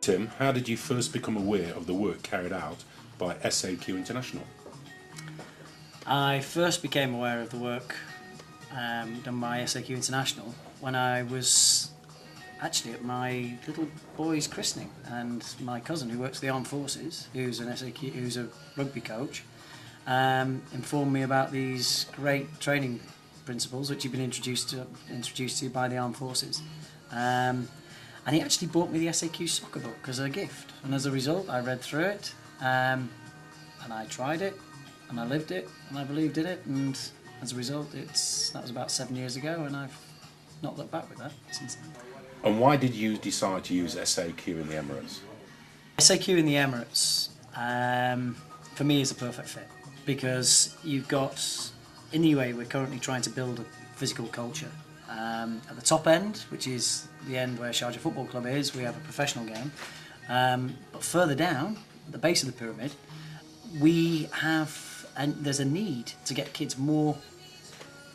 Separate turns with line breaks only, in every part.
Tim, how did you first become aware of the work carried out by SAQ International?
I first became aware of the work done by SAQ International when I was actually at my little boy's christening, and my cousin, who works for the Armed Forces, who's a rugby coach, informed me about these great training principles which he'd been introduced to by the Armed Forces. And he actually bought me the SAQ soccer book as a gift, and as a result I read through it, and I tried it, and I lived it, and I believed in it, and as a result that was about 7 years ago, and I've not looked back with that since then.
And why did you decide to use SAQ in the Emirates?
SAQ in the Emirates, for me, is a perfect fit, because you've got, in the UAE, we're currently trying to build a physical culture. At the top end, which is the end where Sharjah Football Club is, we have a professional game. But further down, at the base of the pyramid, there's a need to get kids more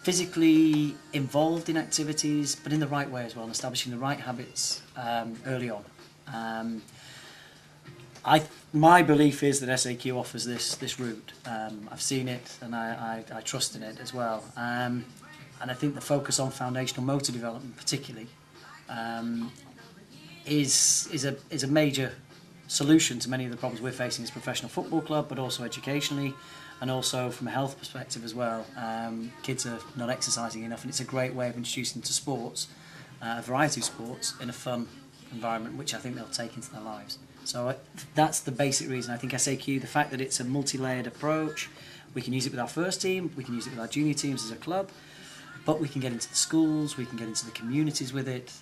physically involved in activities, but in the right way as well, and establishing the right habits early on. My belief is that SAQ offers this route. I've seen it, and I trust in it as well. And I think the focus on foundational motor development, particularly, is a major solution to many of the problems we're facing as a professional football club, but also educationally, and also from a health perspective as well. Kids are not exercising enough, and it's a great way of introducing them to sports, a variety of sports, in a fun environment, which I think they'll take into their lives. So that's the basic reason. I think SAQ, the fact that it's a multi-layered approach, we can use it with our first team, we can use it with our junior teams as a club, but we can get into the schools, we can get into the communities with it.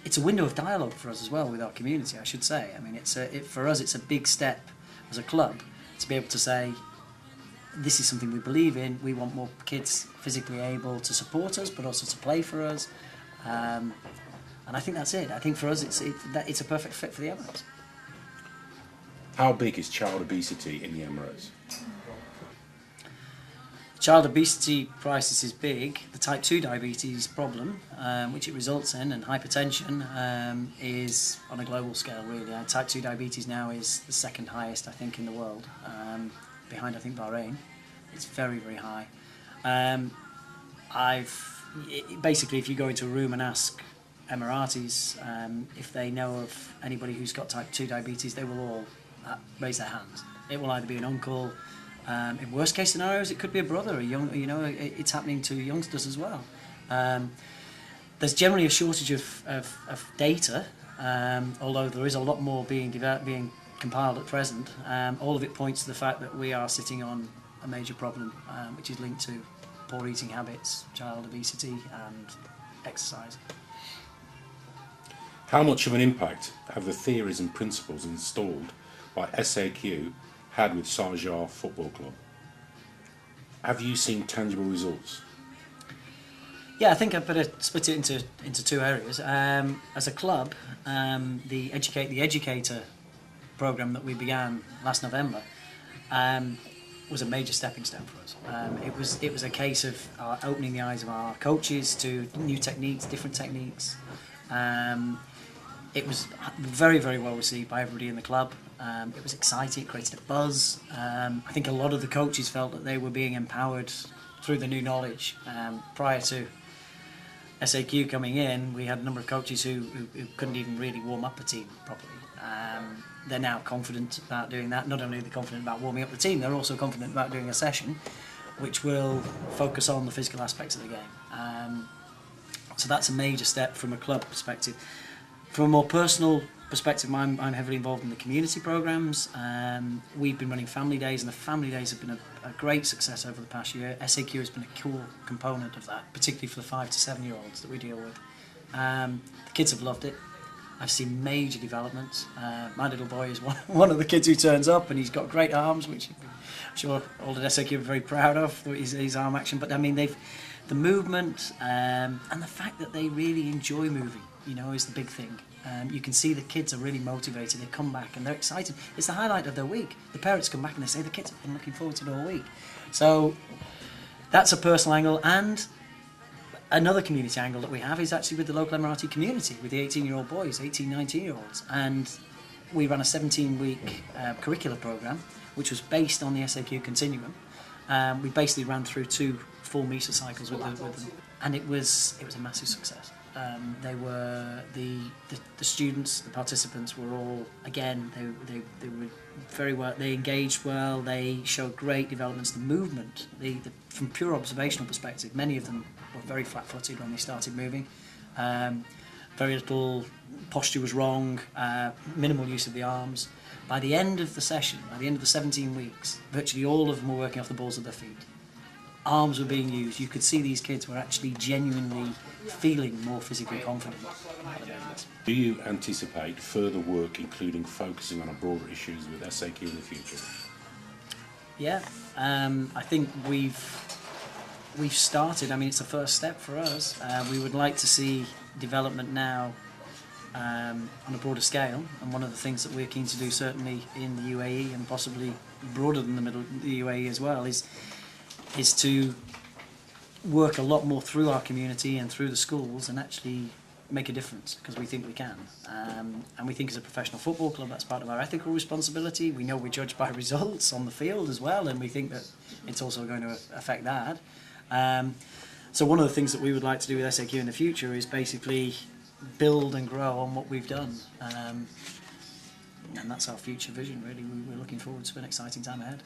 It's a window of dialogue for us as well with our community, I should say. I mean, for us, it's a big step as a club to be able to say, this is something we believe in, we want more kids physically able to support us, but also to play for us. And I think that's it. I think for us, it's a perfect fit for the Emirates.
How big is child obesity in the Emirates?
Child obesity crisis is big. The type 2 diabetes problem, which it results in, and hypertension, is on a global scale, really. Type 2 diabetes now is the second highest, I think, in the world, behind, I think, Bahrain. It's very, very high. Basically, if you go into a room and ask Emiratis if they know of anybody who's got type 2 diabetes, they will all raise their hands. It will either be an uncle. In worst case scenarios, it could be a brother, it's happening to youngsters as well. There's generally a shortage of data, although there is a lot more being compiled at present. All of it points to the fact that we are sitting on a major problem, which is linked to poor eating habits, child obesity, and exercise.
How much of an impact have the theories and principles installed by SAQ had with Sharjah Football Club? Have you seen tangible results?
Yeah, I think I'd better split it into two areas. As a club, the Educator programme that we began last November was a major stepping stone for us. It was a case of opening the eyes of our coaches to new techniques, different techniques. It was very, very well received by everybody in the club. It was exciting, it created a buzz. I think a lot of the coaches felt that they were being empowered through the new knowledge. Prior to SAQ coming in, we had a number of coaches who couldn't even really warm up a team properly. They're now confident about doing that. Not only are they confident about warming up the team, they're also confident about doing a session which will focus on the physical aspects of the game. So that's a major step from a club perspective. From a more personal perspective, I'm heavily involved in the community programmes. We've been running family days, and the family days have been a great success over the past year. SAQ has been a core component of that, particularly for the 5 to 7 year olds that we deal with. The kids have loved it. I've seen major developments. My little boy is one of the kids who turns up, and he's got great arms, which I'm sure all at SAQ are very proud of, his arm action. But I mean, the movement and the fact that they really enjoy moving, is the big thing. You can see the kids are really motivated. They come back and they're excited. It's the highlight of their week. The parents come back and they say the kids have been looking forward to it all week. So that's a personal angle, and Another community angle that we have is actually with the local Emirati community, with the 18-year-old boys, 18, 19-year-olds. And we ran a 17-week curricular programme, which was based on the SAQ continuum. We basically ran through 2 full MESA cycles with them, and it was a massive success. They were the students, the participants were all, again, they were very well, they engaged well, they showed great developments. The movement, from pure observational perspective, many of them were very flat-footed when they started moving. Very little posture was wrong, minimal use of the arms. By the end of the session, by the end of the 17 weeks, virtually all of them were working off the balls of their feet. Arms were being used. You could see these kids were actually genuinely feeling more physically confident.
Do you anticipate further work, including focusing on broader issues with SAQ in the future?
Yeah, I think we've started. I mean, it's a first step for us. We would like to see development now on a broader scale, and one of the things that we're keen to do, certainly in the UAE and possibly broader than the UAE as well, is to work a lot more through our community and through the schools and actually make a difference, because we think we can. And we think as a professional football club that's part of our ethical responsibility. We know we're judged by results on the field as well, and we think that it's also going to affect that. So one of the things that we would like to do with SAQ in the future is basically build and grow on what we've done. And that's our future vision, really. We're looking forward to an exciting time ahead.